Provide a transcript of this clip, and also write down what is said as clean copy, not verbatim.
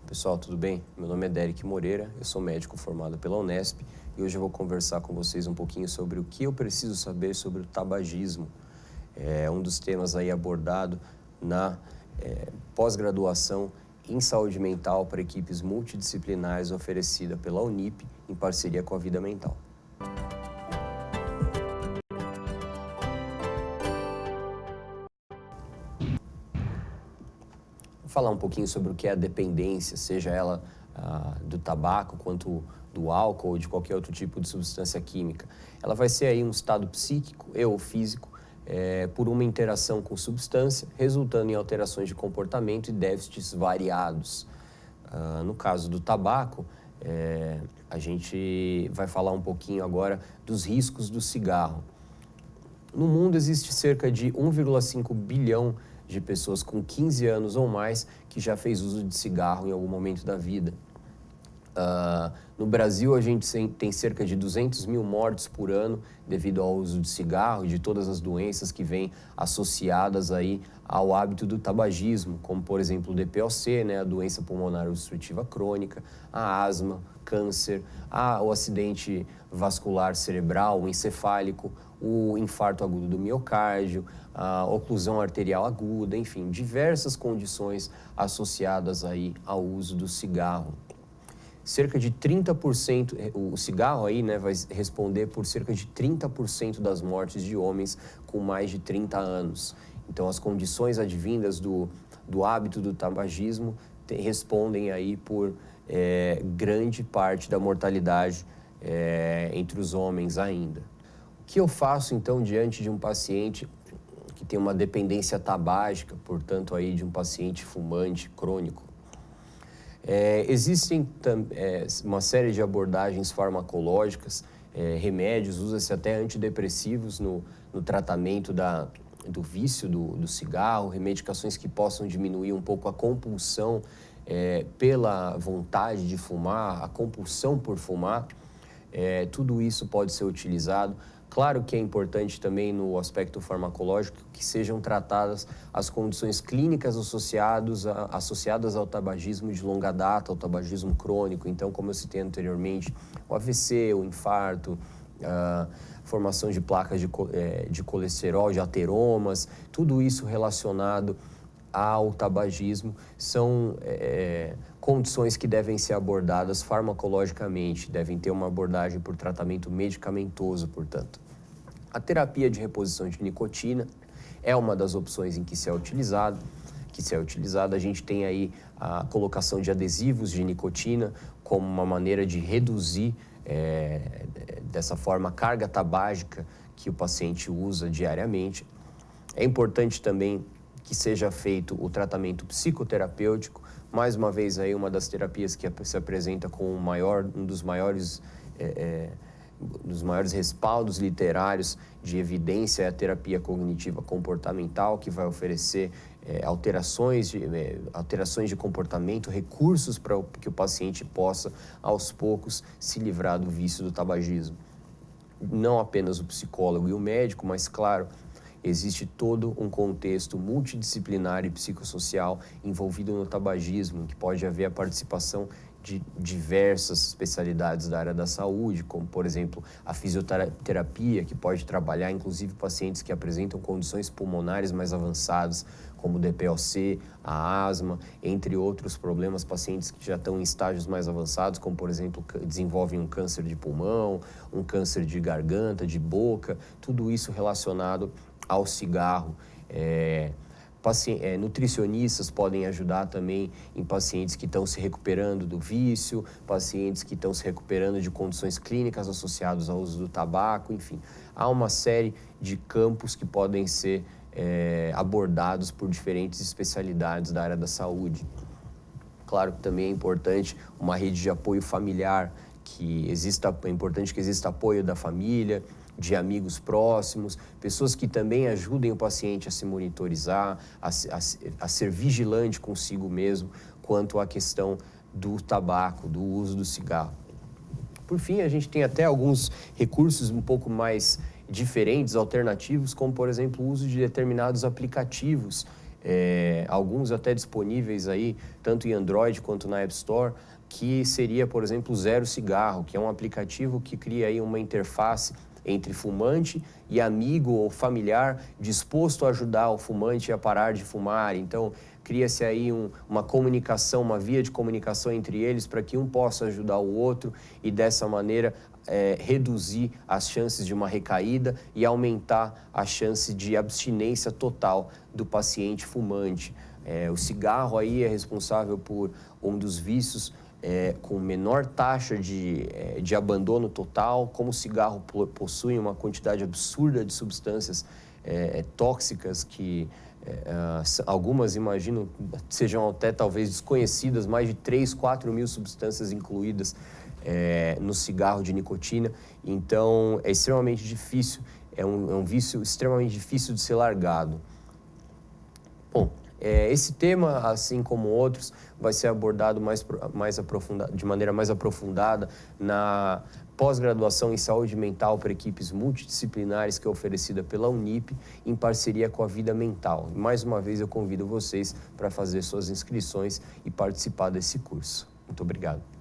Pessoal, tudo bem? Meu nome é Derek Moreira, eu sou médico formado pela Unesp e hoje eu vou conversar com vocês um pouquinho sobre o que eu preciso saber sobre o tabagismo. É um dos temas aí abordado na pós-graduação em saúde mental para equipes multidisciplinares oferecida pela Unip em parceria com a Vida Mental. Vou falar um pouquinho sobre o que é a dependência, seja ela do tabaco quanto do álcool ou de qualquer outro tipo de substância química. Ela vai ser aí um estado psíquico e ou físico por uma interação com substância, resultando em alterações de comportamento e déficits variados. No caso do tabaco, a gente vai falar um pouquinho agora dos riscos do cigarro. No mundo existe cerca de 1,5 bilhão de pessoas com 15 anos ou mais que já fez uso de cigarro em algum momento da vida. No Brasil, a gente tem cerca de 200 mil mortes por ano devido ao uso de cigarro e de todas as doenças que vêm associadas aí ao hábito do tabagismo, como, por exemplo, o DPOC, né, a doença pulmonar obstrutiva crônica, a asma, câncer, o acidente vascular cerebral, o encefálico, o infarto agudo do miocárdio, a oclusão arterial aguda, enfim, diversas condições associadas aí ao uso do cigarro. Cerca de 30%, o cigarro aí, né, vai responder por cerca de 30% das mortes de homens com mais de 30 anos. Então, as condições advindas do hábito do tabagismo respondem aí por grande parte da mortalidade entre os homens ainda. O que eu faço, então, diante de um paciente que tem uma dependência tabágica, portanto, aí de um paciente fumante crônico? Existem uma série de abordagens farmacológicas, remédios, usa-se até antidepressivos no tratamento do vício do cigarro, medicações que possam diminuir um pouco a compulsão pela vontade de fumar, a compulsão por fumar. Tudo isso pode ser utilizado. Claro que é importante também no aspecto farmacológico que sejam tratadas as condições clínicas associadas ao tabagismo de longa data, ao tabagismo crônico. Então, como eu citei anteriormente, o AVC, o infarto, a formação de placas de colesterol, de ateromas, tudo isso relacionado ao tabagismo são condições que devem ser abordadas farmacologicamente, devem ter uma abordagem por tratamento medicamentoso, portanto. A terapia de reposição de nicotina é uma das opções em que se é utilizada. A gente tem aí a colocação de adesivos de nicotina como uma maneira de reduzir, dessa forma, a carga tabágica que o paciente usa diariamente. É importante também que seja feito o tratamento psicoterapêutico, mais uma vez aí uma das terapias que se apresenta com um dos maiores respaldos literários de evidência é a terapia cognitiva comportamental, que vai oferecer alterações de comportamento, recursos para que o paciente possa, aos poucos, se livrar do vício do tabagismo. Não apenas o psicólogo e o médico, mas, claro, existe todo um contexto multidisciplinar e psicossocial envolvido no tabagismo, em que pode haver a participação de diversas especialidades da área da saúde, como, por exemplo, a fisioterapia, que pode trabalhar, inclusive, pacientes que apresentam condições pulmonares mais avançadas, como o DPOC, a asma, entre outros problemas, pacientes que já estão em estágios mais avançados, como, por exemplo, desenvolvem um câncer de pulmão, um câncer de garganta, de boca, tudo isso relacionado ao cigarro. Nutricionistas podem ajudar também em pacientes que estão se recuperando do vício, pacientes que estão se recuperando de condições clínicas associadas ao uso do tabaco, enfim. Há uma série de campos que podem ser abordados por diferentes especialidades da área da saúde. Claro que também é importante uma rede de apoio familiar, é importante que exista apoio da família, de amigos próximos, pessoas que também ajudem o paciente a se monitorizar, a ser vigilante consigo mesmo quanto à questão do tabaco, do uso do cigarro. Por fim, a gente tem até alguns recursos um pouco mais diferentes, alternativos, como, por exemplo, o uso de determinados aplicativos alguns até disponíveis aí, tanto em Android quanto na App Store, que seria, por exemplo, o Zero Cigarro, que é um aplicativo que cria aí uma interface entre fumante e amigo ou familiar disposto a ajudar o fumante a parar de fumar. Então, cria-se aí uma comunicação, uma via de comunicação entre eles para que um possa ajudar o outro e, dessa maneira, reduzir as chances de uma recaída e aumentar a chance de abstinência total do paciente fumante. O cigarro aí é responsável por um dos vícios com menor taxa de abandono total. Como o cigarro possui uma quantidade absurda de substâncias tóxicas que algumas, imagino, sejam até talvez desconhecidas, mais de 3, 4 mil substâncias incluídas no cigarro de nicotina. Então, é extremamente difícil, é um vício extremamente difícil de ser largado. Bom, esse tema, assim como outros, vai ser abordado de maneira mais aprofundada na pós-graduação em saúde mental para equipes multidisciplinares que é oferecida pela Unip, em parceria com a Vida Mental. Mais uma vez, eu convido vocês para fazer suas inscrições e participar desse curso. Muito obrigado.